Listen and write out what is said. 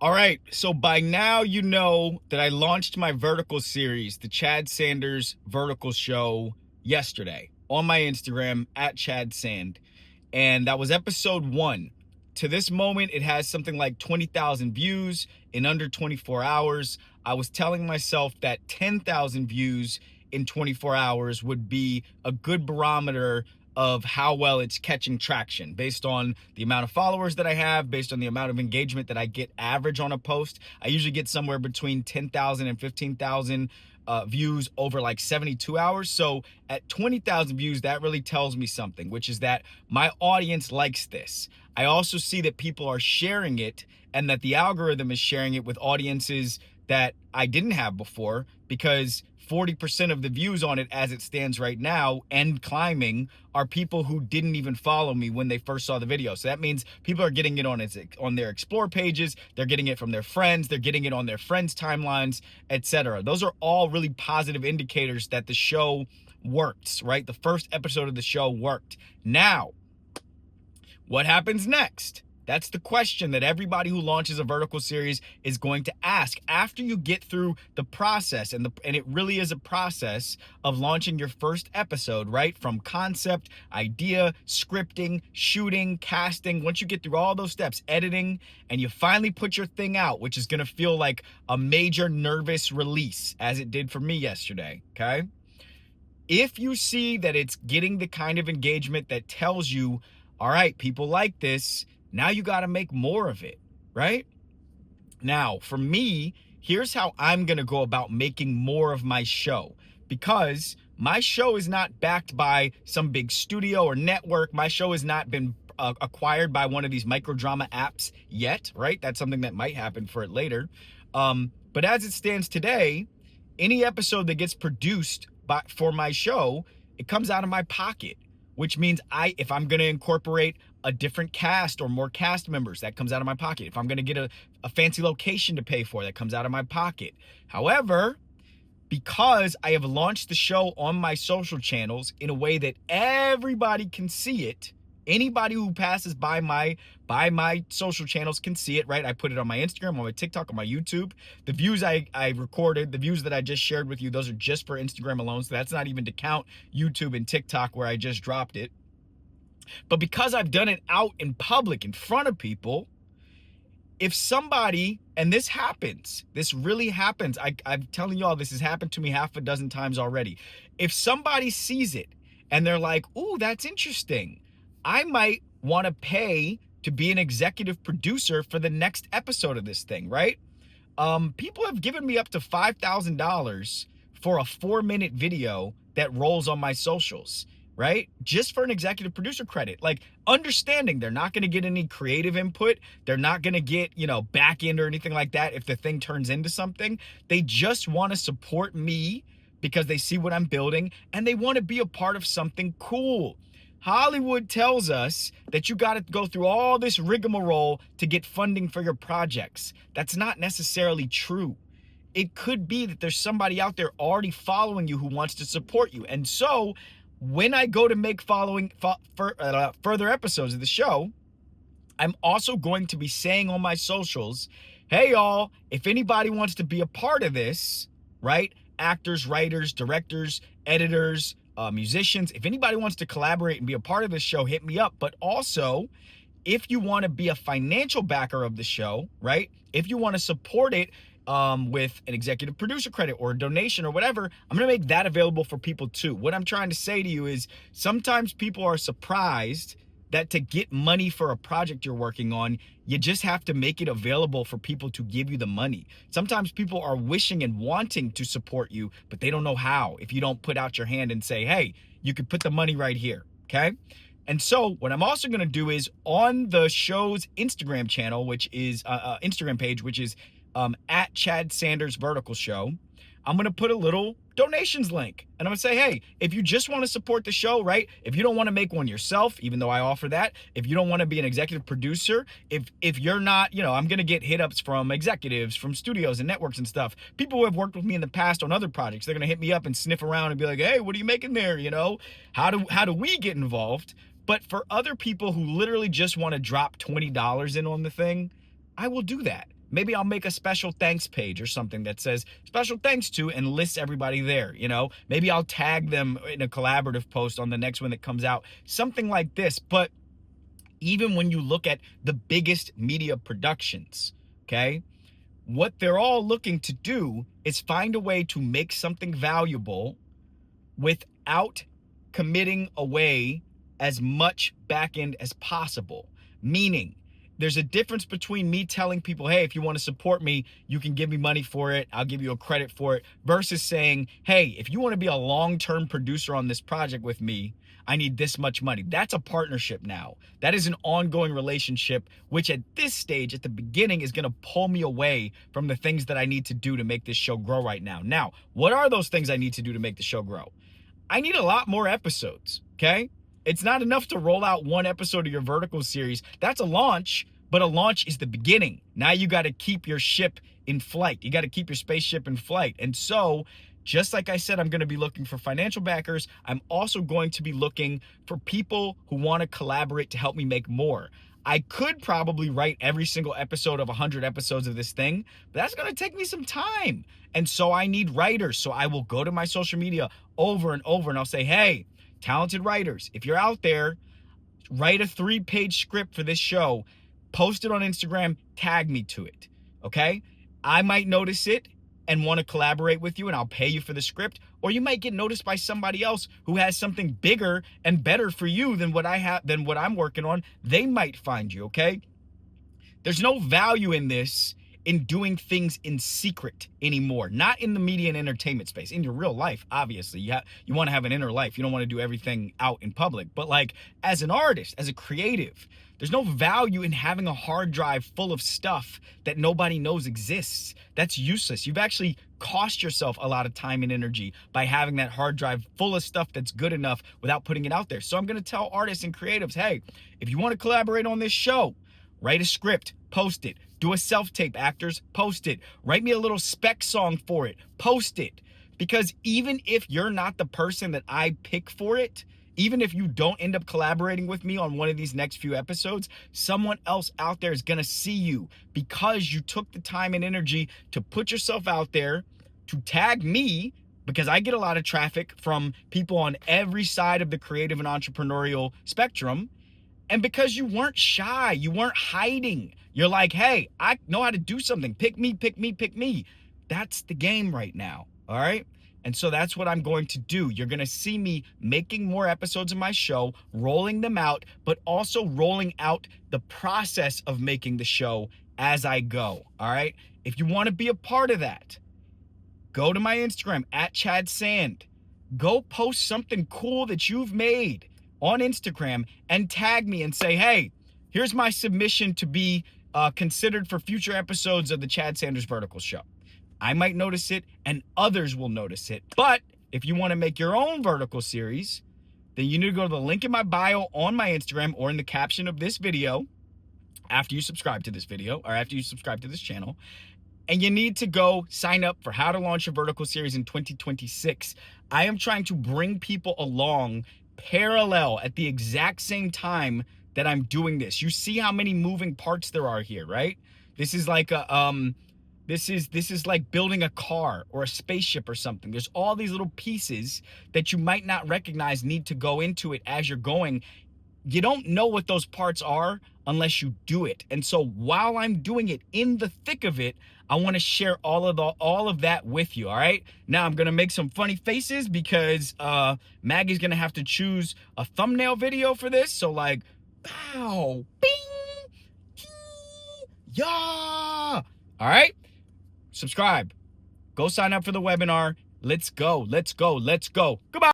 All right, so by now you know that I launched my vertical series, the Chad Sanders Vertical Show, yesterday on my Instagram at Chadsand. And that was episode 1. To this moment, it has something like 20,000 views in under 24 hours. I was telling myself that 10,000 views in 24 hours would be a good barometer of how well it's catching traction based on the amount of followers that I have, based on the amount of engagement that I get average on a post. I usually get somewhere between 10,000 and 15,000 views over like 72 hours. So at 20,000 views, that really tells me something, which is that my audience likes this. I also see that people are sharing it and that the algorithm is sharing it with audiences that I didn't have before, because 40% of the views on it as it stands right now and climbing are people who didn't even follow me when they first saw the video. So that means people are getting it on their explore pages, they're getting it from their friends, they're getting it on their friends' timelines, etc. Those are all really positive indicators that the show works, right? The first episode of the show worked. Now, what happens next? That's the question that everybody who launches a vertical series is going to ask after you get through the process. And it really is a process of launching your first episode, right? From concept, idea, scripting, shooting, casting. Once you get through all those steps, editing, and you finally put your thing out, which is going to feel like a major nervous release, as it did for me yesterday, okay? If you see that it's getting the kind of engagement that tells you, all right, people like this, now you got to make more of it, right? Now, for me, here's how I'm going to go about making more of my show, because my show is not backed by some big studio or network. My show has not been acquired by one of these microdrama apps yet, right? That's something that might happen for it later. But as it stands today, any episode that gets produced for my show, it comes out of my pocket, which means if I'm going to incorporate a different cast or more cast members, that comes out of my pocket. If I'm going to get a fancy location to pay for, that comes out of my pocket. However, because I have launched the show on my social channels in a way that everybody can see it, anybody who passes by my social channels can see it, right? I put it on my Instagram, on my TikTok, on my YouTube. The views I recorded, the views that I just shared with you, those are just for Instagram alone. So that's not even to count YouTube and TikTok where I just dropped it. But because I've done it out in public in front of people, if somebody, and this happens, this really happens. I'm telling y'all, this has happened to me half a dozen times already. If somebody sees it and they're like, ooh, that's interesting, I might want to pay to be an executive producer for the next episode of this thing, right? People have given me up to $5,000 for a 4-minute video that rolls on my socials, right? Just for an executive producer credit. Like, understanding they're not going to get any creative input. They're not going to get, back end or anything like that if the thing turns into something. They just want to support me because they see what I'm building and they want to be a part of something cool. Hollywood tells us that you got to go through all this rigmarole to get funding for your projects. That's not necessarily true. It could be that there's somebody out there already following you who wants to support you. And so when I go to make further episodes of the show, I'm also going to be saying on my socials, hey y'all, if anybody wants to be a part of this, right? Actors, writers, directors, editors, musicians, if anybody wants to collaborate and be a part of this show, hit me up. But also, if you want to be a financial backer of the show, right? If you want to support it with an executive producer credit or a donation or whatever, I'm going to make that available for people too. What I'm trying to say to you is sometimes people are surprised that to get money for a project you're working on, you just have to make it available for people to give you the money. Sometimes people are wishing and wanting to support you, but they don't know how if you don't put out your hand and say, hey, you could put the money right here, okay? And so what I'm also going to do is on the show's Instagram channel, which is Instagram page, which is at Chad Sanders Vertical Show, I'm going to put a little donations link. And I'm going to say, hey, if you just want to support the show, right? If you don't want to make one yourself, even though I offer that, if you don't want to be an executive producer, if you're not, I'm going to get hit ups from executives, from studios and networks and stuff. People who have worked with me in the past on other projects, they're going to hit me up and sniff around and be like, hey, what are you making there? How do we get involved? But for other people who literally just want to drop $20 in on the thing, I will do that. Maybe I'll make a special thanks page or something that says special thanks to and lists everybody there, you know? Maybe I'll tag them in a collaborative post on the next one that comes out, something like this. But even when you look at the biggest media productions, okay, what they're all looking to do is find a way to make something valuable without committing away as much back end as possible. Meaning, there's a difference between me telling people, hey, if you want to support me, you can give me money for it, I'll give you a credit for it, versus saying, hey, if you want to be a long-term producer on this project with me, I need this much money. That's a partnership now. That is an ongoing relationship, which at this stage, at the beginning, is going to pull me away from the things that I need to do to make this show grow right now. Now, what are those things I need to do to make the show grow? I need a lot more episodes, okay? It's not enough to roll out one episode of your vertical series. That's a launch, but a launch is the beginning. Now you got to keep your ship in flight. You got to keep your spaceship in flight. And so, just like I said, I'm going to be looking for financial backers. I'm also going to be looking for people who want to collaborate to help me make more. I could probably write every single episode of 100 episodes of this thing, but that's going to take me some time. And so I need writers. So I will go to my social media over and over and I'll say, hey, talented writers, if you're out there, write a 3-page script for this show, post it on Instagram, tag me to it, okay? I might notice it and want to collaborate with you and I'll pay you for the script, or you might get noticed by somebody else who has something bigger and better for you than what I have, than what I'm working on. They might find you, okay? There's no value in this in doing things in secret anymore. Not in the media and entertainment space. In your real life, obviously, you want to have an inner life. You don't want to do everything out in public. But like as an artist, as a creative, there's no value in having a hard drive full of stuff that nobody knows exists. That's useless. You've actually cost yourself a lot of time and energy by having that hard drive full of stuff that's good enough without putting it out there. So I'm going to tell artists and creatives, hey, if you want to collaborate on this show, write a script, post it. Do a self-tape, actors, post it. Write me a little spec song for it, post it. Because even if you're not the person that I pick for it, even if you don't end up collaborating with me on one of these next few episodes, someone else out there is gonna see you because you took the time and energy to put yourself out there, to tag me, because I get a lot of traffic from people on every side of the creative and entrepreneurial spectrum. And because you weren't shy, you weren't hiding. You're like, hey, I know how to do something. Pick me, pick me, pick me. That's the game right now, all right? And so that's what I'm going to do. You're going to see me making more episodes of my show, rolling them out, but also rolling out the process of making the show as I go, all right? If you want to be a part of that, go to my Instagram, @Chadsand. Go post something cool that you've made on Instagram and tag me and say, hey, here's my submission to be considered for future episodes of the Chad Sanders Vertical Show. I might notice it and others will notice it. But if you want to make your own vertical series, then you need to go to the link in my bio on my Instagram or in the caption of this video after you subscribe to this video or after you subscribe to this channel. And you need to go sign up for How to Launch a Vertical Series in 2026. I am trying to bring people along parallel at the exact same time that I'm doing this. You see how many moving parts there are here, right? This is like a this is like building a car or a spaceship or something. There's all these little pieces that you might not recognize need to go into it as you're going. You don't know what those parts are unless you do it. And so while I'm doing it, in the thick of it, I want to share all of that with you, all right? Now I'm going to make some funny faces because Maggie's going to have to choose a thumbnail video for this. So like, pow, bing, yeah. All right? Subscribe. Go sign up for the webinar. Let's go. Let's go. Let's go. Goodbye.